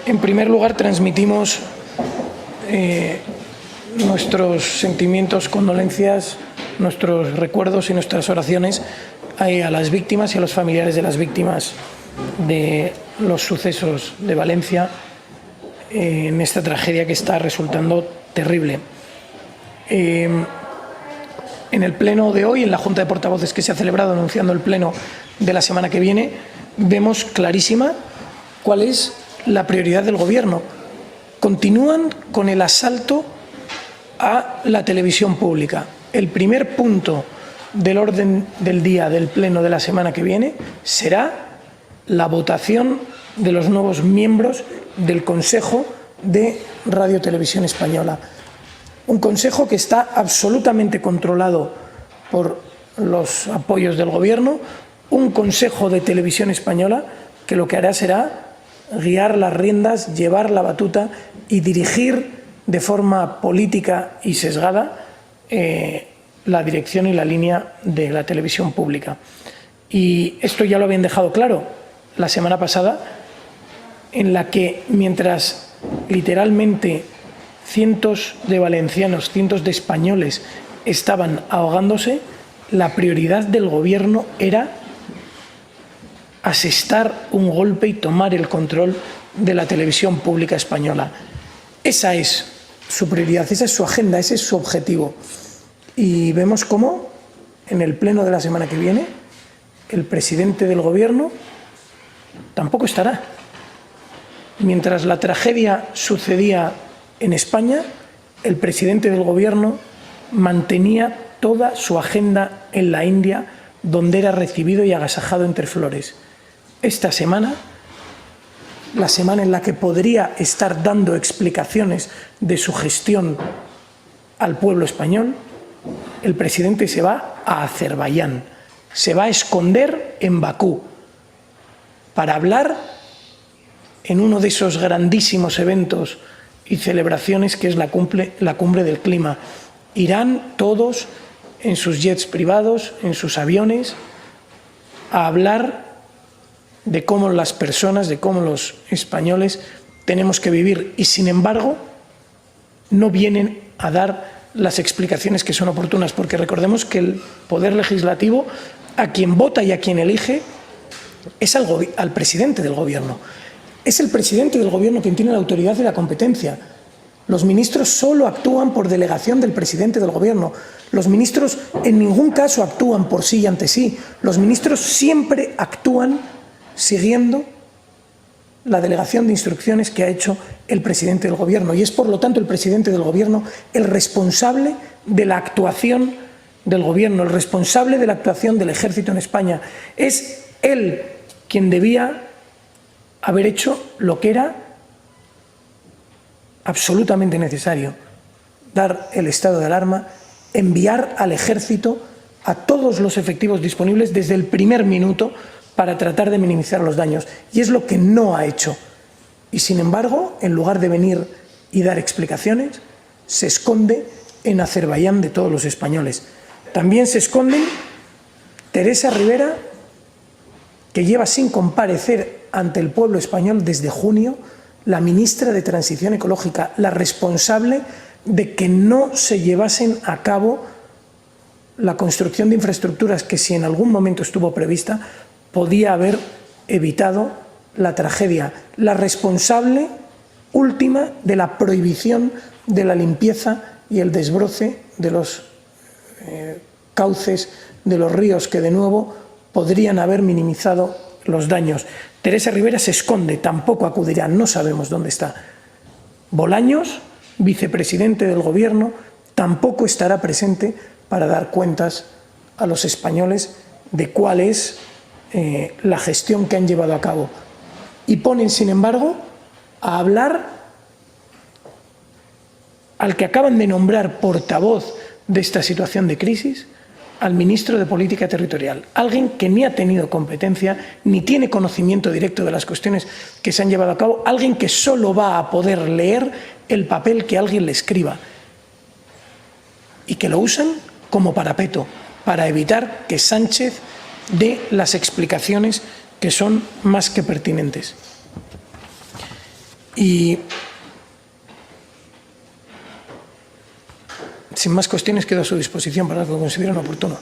En primer lugar, transmitimos nuestros sentimientos, condolencias, nuestros recuerdos y nuestras oraciones a las víctimas y a los familiares de las víctimas de los sucesos de Valencia en esta tragedia que está resultando terrible. En el pleno de hoy, en la Junta de Portavoces que se ha celebrado anunciando el pleno de la semana que viene, vemos clarísima cuál es la prioridad del Gobierno. Continúan con el asalto a la televisión pública. El primer punto del orden del día del pleno de la semana que viene será la votación de los nuevos miembros del Consejo de Radio Televisión Española. Un consejo que está absolutamente controlado por los apoyos del Gobierno, un Consejo de Televisión Española que lo que hará será guiar las riendas, llevar la batuta y dirigir de forma política y sesgada la dirección y la línea de la televisión pública. Y esto ya lo habían dejado claro la semana pasada, en la que mientras literalmente cientos de valencianos, cientos de españoles estaban ahogándose, la prioridad del Gobierno era asestar un golpe y tomar el control de la televisión pública española. Esa es su prioridad, esa es su agenda, ese es su objetivo. Y vemos cómo en el pleno de la semana que viene el presidente del Gobierno tampoco estará. Mientras la tragedia sucedía en España, el presidente del Gobierno mantenía toda su agenda en la India, donde era recibido y agasajado entre flores. Esta semana, la semana en la que podría estar dando explicaciones de su gestión al pueblo español, el presidente se va a Azerbaiyán, se va a esconder en Bakú para hablar en uno de esos grandísimos eventos y celebraciones que es la cumbre del clima. Irán todos en sus jets privados, en sus aviones, a hablar de cómo las personas, de cómo los españoles tenemos que vivir y, sin embargo, no vienen a dar las explicaciones que son oportunas, porque recordemos que el Poder Legislativo, a quien vota y a quien elige, es al presidente del Gobierno. Es el presidente del Gobierno quien tiene la autoridad y la competencia. Los ministros solo actúan por delegación del presidente del Gobierno. Los ministros en ningún caso actúan por sí y ante sí. Los ministros siempre actúan siguiendo la delegación de instrucciones que ha hecho el presidente del Gobierno. Y es, por lo tanto, el presidente del Gobierno el responsable de la actuación del Gobierno, el responsable de la actuación del Ejército en España. Es él quien debía haber hecho lo que era absolutamente necesario: dar el estado de alarma, enviar al Ejército a todos los efectivos disponibles desde el primer minuto para tratar de minimizar los daños. Y es lo que no ha hecho. Y, sin embargo, en lugar de venir y dar explicaciones, se esconde en Azerbaiyán de todos los españoles. También se esconden Teresa Rivera, que lleva sin comparecer ante el pueblo español desde junio, la ministra de Transición Ecológica, la responsable de que no se llevasen a cabo la construcción de infraestructuras que, si en algún momento estuvo prevista, podía haber evitado la tragedia, la responsable última de la prohibición de la limpieza y el desbroce de los cauces de los ríos que, de nuevo, podrían haber minimizado los daños. Teresa Rivera se esconde, tampoco acudirá, no sabemos dónde está. Bolaños, vicepresidente del Gobierno, tampoco estará presente para dar cuentas a los españoles de cuál es la gestión que han llevado a cabo. Y ponen, sin embargo, a hablar al que acaban de nombrar portavoz de esta situación de crisis, al ministro de Política Territorial, alguien que ni ha tenido competencia ni tiene conocimiento directo de las cuestiones que se han llevado a cabo, alguien que solo va a poder leer el papel que alguien le escriba y que lo usan como parapeto para evitar que Sánchez dé las explicaciones que son más que pertinentes. Y sin más cuestiones, quedo a su disposición para lo que consideren oportuno.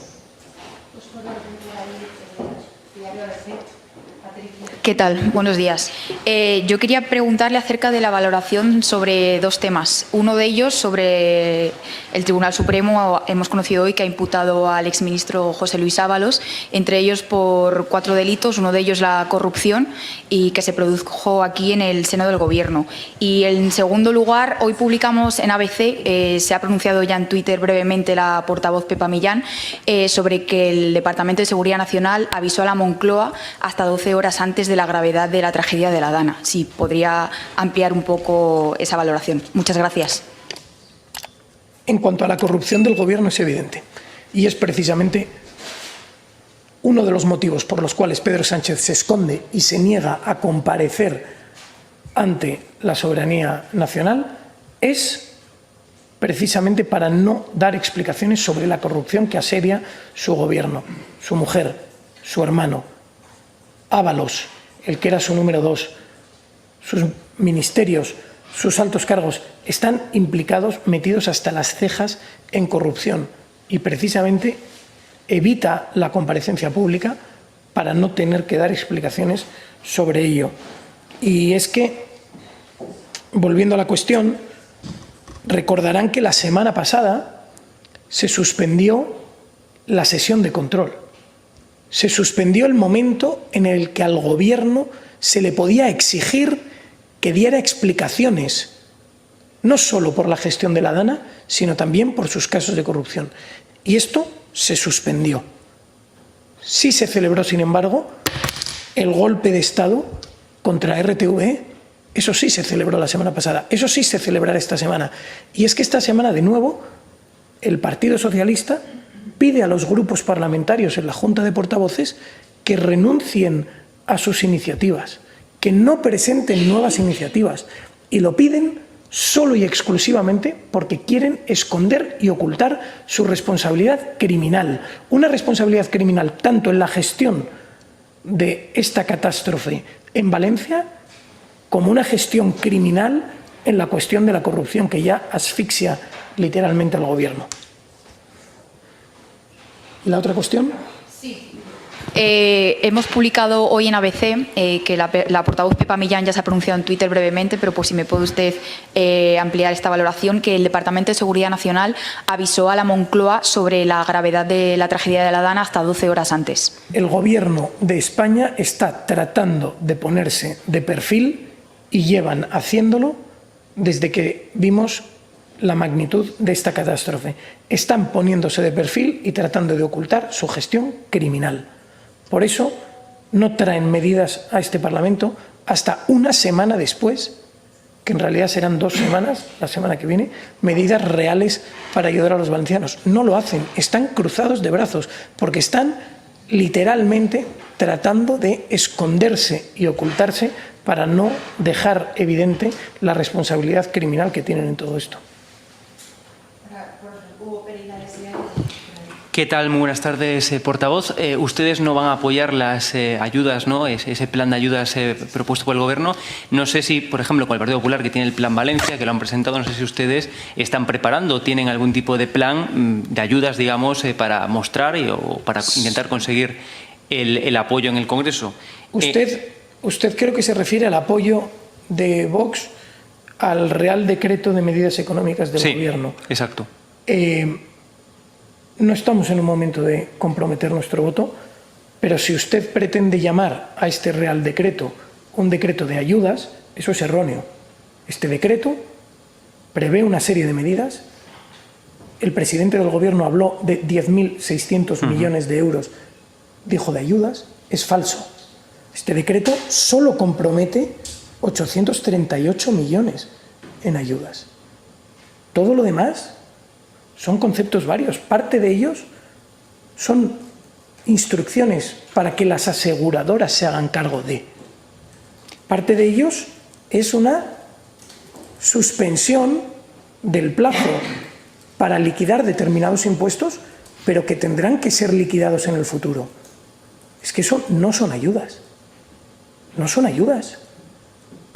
¿Qué tal? Buenos días. Yo quería preguntarle acerca de la valoración sobre dos temas. Uno de ellos sobre el Tribunal Supremo. Hemos conocido hoy que ha imputado al exministro José Luis Ábalos, entre ellos por 4 delitos, uno de ellos la corrupción, y que se produjo aquí en el seno del Gobierno. Y en segundo lugar, hoy publicamos en ABC, se ha pronunciado ya en Twitter brevemente la portavoz Pepa Millán, sobre que el Departamento de Seguridad Nacional avisó a la Moncloa hasta 12 horas antes de la gravedad de la tragedia de la Dana. Si podría ampliar un poco esa valoración. Muchas gracias. En cuanto a la corrupción del Gobierno, es evidente. Y es precisamente uno de los motivos por los cuales Pedro Sánchez se esconde y se niega a comparecer ante la soberanía nacional, es precisamente para no dar explicaciones sobre la corrupción que asedia su Gobierno, su mujer, su hermano, Ábalos, el que era su número 2, sus ministerios, sus altos cargos, están implicados, metidos hasta las cejas en corrupción, y precisamente evita la comparecencia pública para no tener que dar explicaciones sobre ello. Y es que, volviendo a la cuestión, recordarán que la semana pasada se suspendió la sesión de control. Se suspendió el momento en el que al Gobierno se le podía exigir que diera explicaciones, no solo por la gestión de la Dana, sino también por sus casos de corrupción. Y esto se suspendió. Sí se celebró, sin embargo, el golpe de Estado contra RTV. Eso sí se celebró la semana pasada. Eso sí se celebrará esta semana. Y es que esta semana, de nuevo, el Partido Socialista pide a los grupos parlamentarios en la Junta de Portavoces que renuncien a sus iniciativas, que no presenten nuevas iniciativas, y lo piden solo y exclusivamente porque quieren esconder y ocultar su responsabilidad criminal. Una responsabilidad criminal tanto en la gestión de esta catástrofe en Valencia como una gestión criminal en la cuestión de la corrupción que ya asfixia literalmente al Gobierno. ¿Y la otra cuestión? Sí. Hemos publicado hoy en ABC que la portavoz Pepa Millán ya se ha pronunciado en Twitter brevemente, pero pues si me puede usted ampliar esta valoración, que el Departamento de Seguridad Nacional avisó a la Moncloa sobre la gravedad de la tragedia de la Dana hasta 12 horas antes. El Gobierno de España está tratando de ponerse de perfil y llevan haciéndolo desde que vimos la magnitud de esta catástrofe. Están poniéndose de perfil y tratando de ocultar su gestión criminal. Por eso no traen medidas a este Parlamento hasta una semana después, que en realidad serán 2 semanas, la semana que viene, medidas reales para ayudar a los valencianos. No lo hacen, están cruzados de brazos, porque están literalmente tratando de esconderse y ocultarse para no dejar evidente la responsabilidad criminal que tienen en todo esto. ¿Qué tal? Muy buenas tardes, portavoz. Ustedes no van a apoyar las ayudas, ¿no? Ese plan de ayudas propuesto por el Gobierno. No sé si, por ejemplo, con el Partido Popular, que tiene el Plan Valencia, que lo han presentado, no sé si ustedes están preparando, tienen algún tipo de plan de ayudas, digamos, para mostrar o para intentar conseguir el apoyo en el Congreso. Usted creo que se refiere al apoyo de Vox al Real Decreto de Medidas Económicas del Gobierno. Exacto. No estamos en un momento de comprometer nuestro voto, pero si usted pretende llamar a este Real Decreto un decreto de ayudas, eso es erróneo. Este decreto prevé una serie de medidas. El presidente del Gobierno habló de 10.600 millones de euros, dijo de ayudas. Es falso. Este decreto solo compromete 838 millones en ayudas. Todo lo demás son conceptos varios. Parte de ellos son instrucciones para que las aseguradoras se hagan cargo de. Parte de ellos es una suspensión del plazo para liquidar determinados impuestos, pero que tendrán que ser liquidados en el futuro. Es que eso no son ayudas. No son ayudas.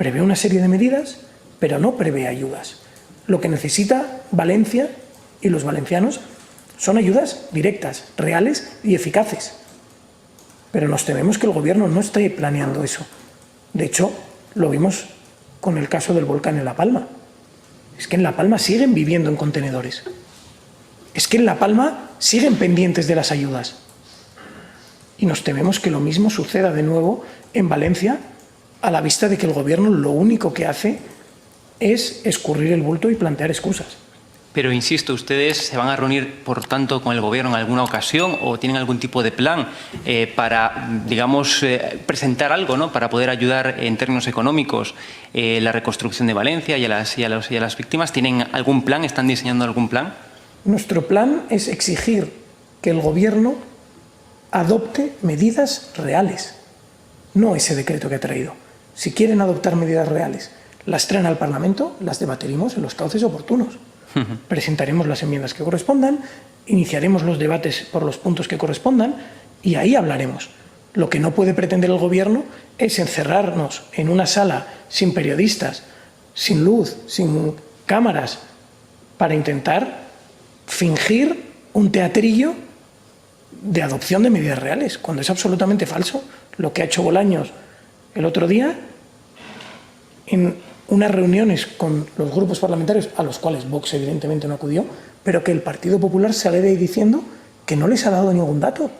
Prevé una serie de medidas, pero no prevé ayudas. Lo que necesita Valencia y los valencianos son ayudas directas, reales y eficaces. Pero nos tememos que el Gobierno no esté planeando eso. De hecho, lo vimos con el caso del volcán en La Palma. Es que en La Palma siguen viviendo en contenedores. Es que en La Palma siguen pendientes de las ayudas. Y nos tememos que lo mismo suceda de nuevo en Valencia, a la vista de que el Gobierno lo único que hace es escurrir el bulto y plantear excusas. Pero, insisto, ¿ustedes se van a reunir, por tanto, con el Gobierno en alguna ocasión o tienen algún tipo de plan para, digamos, presentar algo, ¿no?, para poder ayudar en términos económicos la reconstrucción de Valencia y a las víctimas? ¿Tienen algún plan? ¿Están diseñando algún plan? Nuestro plan es exigir que el Gobierno adopte medidas reales, no ese decreto que ha traído. Si quieren adoptar medidas reales, las traen al Parlamento, las debatiremos en los cauces oportunos. Presentaremos las enmiendas que correspondan, iniciaremos los debates por los puntos que correspondan y ahí hablaremos. Lo que no puede pretender el Gobierno es encerrarnos en una sala sin periodistas, sin luz, sin cámaras, para intentar fingir un teatrillo de adopción de medidas reales, cuando es absolutamente falso. Lo que ha hecho Bolaños el otro día en unas reuniones con los grupos parlamentarios, a los cuales Vox evidentemente no acudió, pero que el Partido Popular sale de ahí diciendo que no les ha dado ningún dato,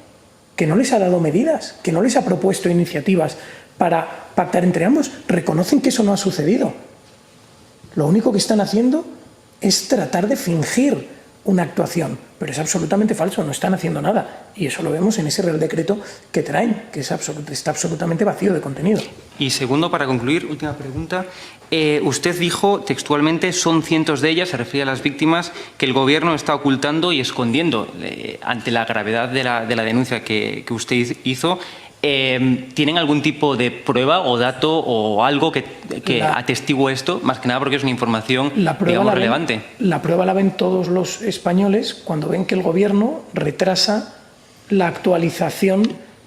que no les ha dado medidas, que no les ha propuesto iniciativas para pactar entre ambos. Reconocen que eso no ha sucedido. Lo único que están haciendo es tratar de fingir una actuación, pero es absolutamente falso, no están haciendo nada. Y eso lo vemos en ese Real Decreto que traen, que está absolutamente vacío de contenido. Y segundo, para concluir, última pregunta. Usted dijo textualmente, son cientos de ellas, se refiere a las víctimas, que el Gobierno está ocultando y escondiendo. Ante la gravedad de la denuncia que usted hizo, ¿tienen algún tipo de prueba o dato o algo que atestigue esto? Más que nada porque es una información, digamos, relevante. La prueba la ven todos los españoles cuando ven que el Gobierno retrasa la actualización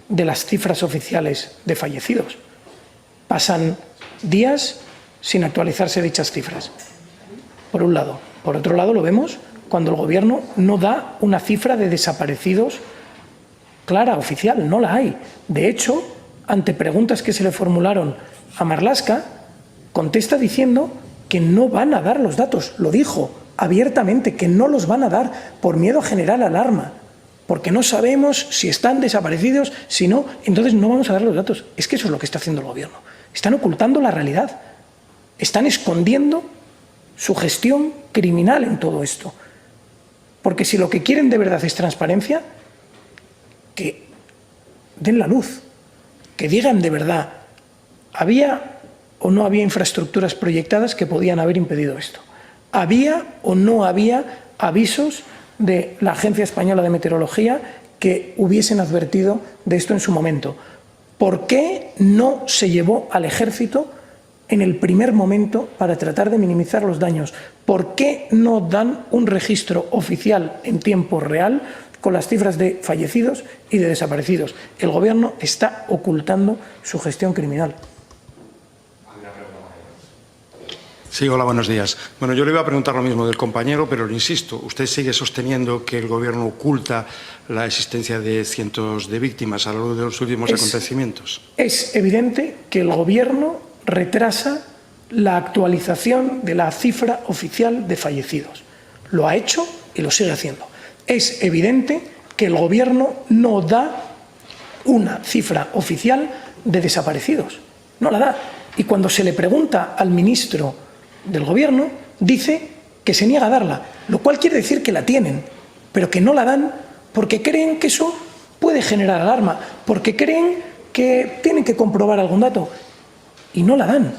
de las cifras oficiales de fallecidos. Pasan días sin actualizarse dichas cifras, por un lado. Por otro lado, lo vemos cuando el Gobierno no da una cifra de desaparecidos clara, oficial, no la hay. De hecho, ante preguntas que se le formularon a Marlaska, contesta diciendo que no van a dar los datos. Lo dijo abiertamente, que no los van a dar por miedo a generar alarma, porque no sabemos si están desaparecidos, si no, entonces no vamos a dar los datos. Es que eso es lo que está haciendo el Gobierno. Están ocultando la realidad. Están escondiendo su gestión criminal en todo esto. Porque si lo que quieren de verdad es transparencia, que den la luz, que digan de verdad, ¿había o no había infraestructuras proyectadas que podían haber impedido esto? ¿Había o no había avisos de la Agencia Española de Meteorología que hubiesen advertido de esto en su momento? ¿Por qué no se llevó al Ejército en el primer momento para tratar de minimizar los daños? ¿Por qué no dan un registro oficial en tiempo real con las cifras de fallecidos y de desaparecidos? El Gobierno está ocultando su gestión criminal. Sí, hola, buenos días. Bueno, yo le iba a preguntar lo mismo del compañero, pero le insisto, usted sigue sosteniendo que el Gobierno oculta la existencia de cientos de víctimas a lo largo de los últimos acontecimientos. Es evidente que el Gobierno retrasa la actualización de la cifra oficial de fallecidos. Lo ha hecho y lo sigue haciendo. Es evidente que el Gobierno no da una cifra oficial de desaparecidos. No la da. Y cuando se le pregunta al ministro del Gobierno, dice que se niega a darla, lo cual quiere decir que la tienen, pero que no la dan porque creen que eso puede generar alarma, porque creen que tienen que comprobar algún dato y no la dan.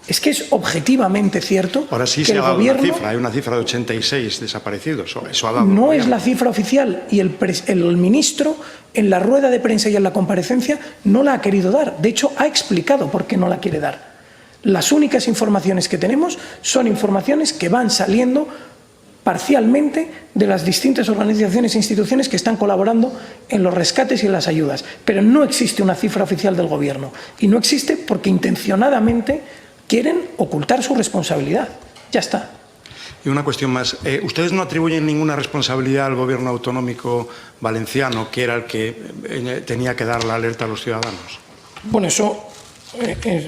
Es que es objetivamente cierto. Ahora sí que se el ha dado Gobierno, una cifra, hay una cifra de 86 desaparecidos. Eso ha dado no es la cifra oficial y el ministro en la rueda de prensa y en la comparecencia no la ha querido dar. De hecho, ha explicado por qué no la quiere dar. Las únicas informaciones que tenemos son informaciones que van saliendo parcialmente de las distintas organizaciones e instituciones que están colaborando en los rescates y en las ayudas. Pero no existe una cifra oficial del Gobierno. Y no existe porque intencionadamente quieren ocultar su responsabilidad. Ya está. Y una cuestión más. ¿Ustedes no atribuyen ninguna responsabilidad al gobierno autonómico valenciano, que era el que tenía que dar la alerta a los ciudadanos? Bueno, eso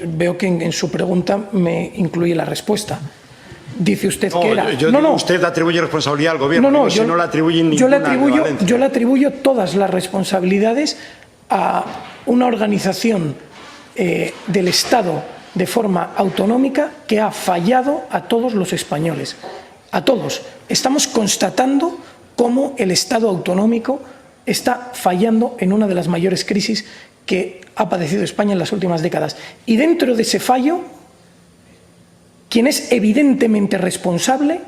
veo que en su pregunta me incluye la respuesta. Dice usted que era... Usted atribuye responsabilidad al gobierno, si no le atribuyen ninguna Valencia. Yo le atribuyo todas las responsabilidades a una organización del Estado de forma autonómica que ha fallado a todos los españoles. A todos. Estamos constatando cómo el Estado autonómico está fallando en una de las mayores crisis que ha padecido España en las últimas décadas. Y dentro de ese fallo, quien es evidentemente responsable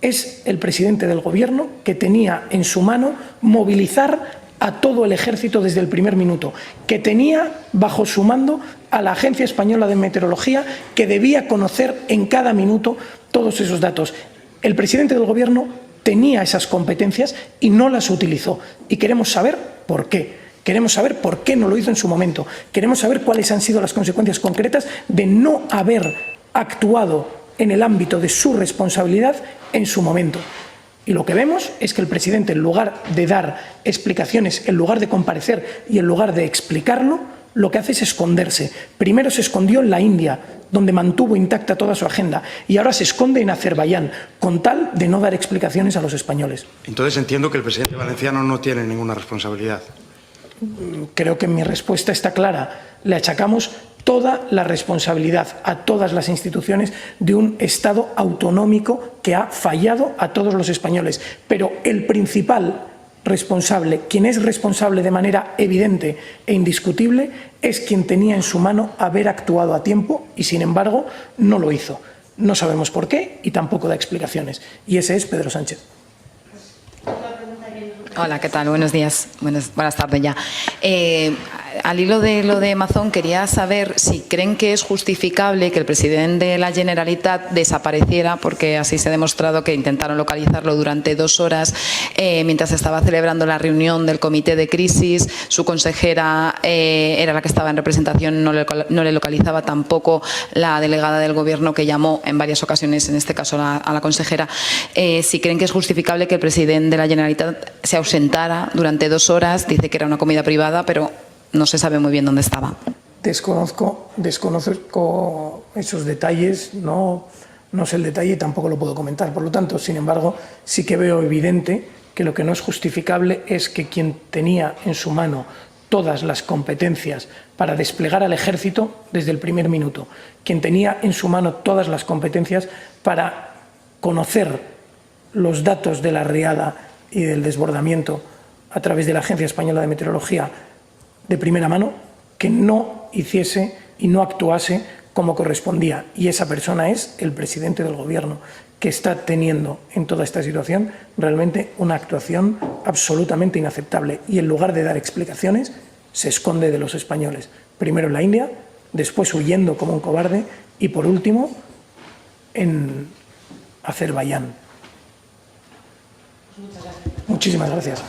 es el presidente del Gobierno, que tenía en su mano movilizar a todo el ejército desde el primer minuto, que tenía bajo su mando a la Agencia Española de Meteorología, que debía conocer en cada minuto todos esos datos. El presidente del Gobierno tenía esas competencias y no las utilizó. Y queremos saber por qué. Queremos saber por qué no lo hizo en su momento. Queremos saber cuáles han sido las consecuencias concretas de no haber actuado en el ámbito de su responsabilidad en su momento. Y lo que vemos es que el presidente, en lugar de dar explicaciones, en lugar de comparecer y en lugar de explicarlo, lo que hace es esconderse. Primero se escondió en la India, donde mantuvo intacta toda su agenda, y ahora se esconde en Azerbaiyán, con tal de no dar explicaciones a los españoles. Entonces entiendo que el presidente valenciano no tiene ninguna responsabilidad. Creo que mi respuesta está clara. Le achacamos toda la responsabilidad a todas las instituciones de un Estado autonómico que ha fallado a todos los españoles. Pero el principal responsable, quien es responsable de manera evidente e indiscutible, es quien tenía en su mano haber actuado a tiempo y, sin embargo, no lo hizo. No sabemos por qué y tampoco da explicaciones. Y ese es Pedro Sánchez. Hola, ¿qué tal? Buenos días. Buenas tardes ya. Al hilo de lo de Mazón, quería saber si creen que es justificable que el presidente de la Generalitat desapareciera, porque así se ha demostrado que intentaron localizarlo durante 2 horas mientras estaba celebrando la reunión del comité de crisis. Su consejera era la que estaba en representación, no le localizaba tampoco la delegada del Gobierno, que llamó en varias ocasiones, en este caso a la consejera. Si creen que es justificable que el presidente de la Generalitat se ausentara durante 2 horas. Dice que era una comida privada, pero no se sabe muy bien dónde estaba. Desconozco esos detalles, no sé el detalle y tampoco lo puedo comentar. Por lo tanto, sin embargo, sí que veo evidente que lo que no es justificable es que quien tenía en su mano todas las competencias para desplegar al ejército desde el primer minuto, quien tenía en su mano todas las competencias para conocer los datos de la riada y del desbordamiento a través de la Agencia Española de Meteorología de primera mano, que no hiciese y no actuase como correspondía. Y esa persona es el presidente del Gobierno, que está teniendo en toda esta situación realmente una actuación absolutamente inaceptable. Y en lugar de dar explicaciones, se esconde de los españoles. Primero en la India, después huyendo como un cobarde y, por último, en Azerbaiyán. Muchísimas gracias.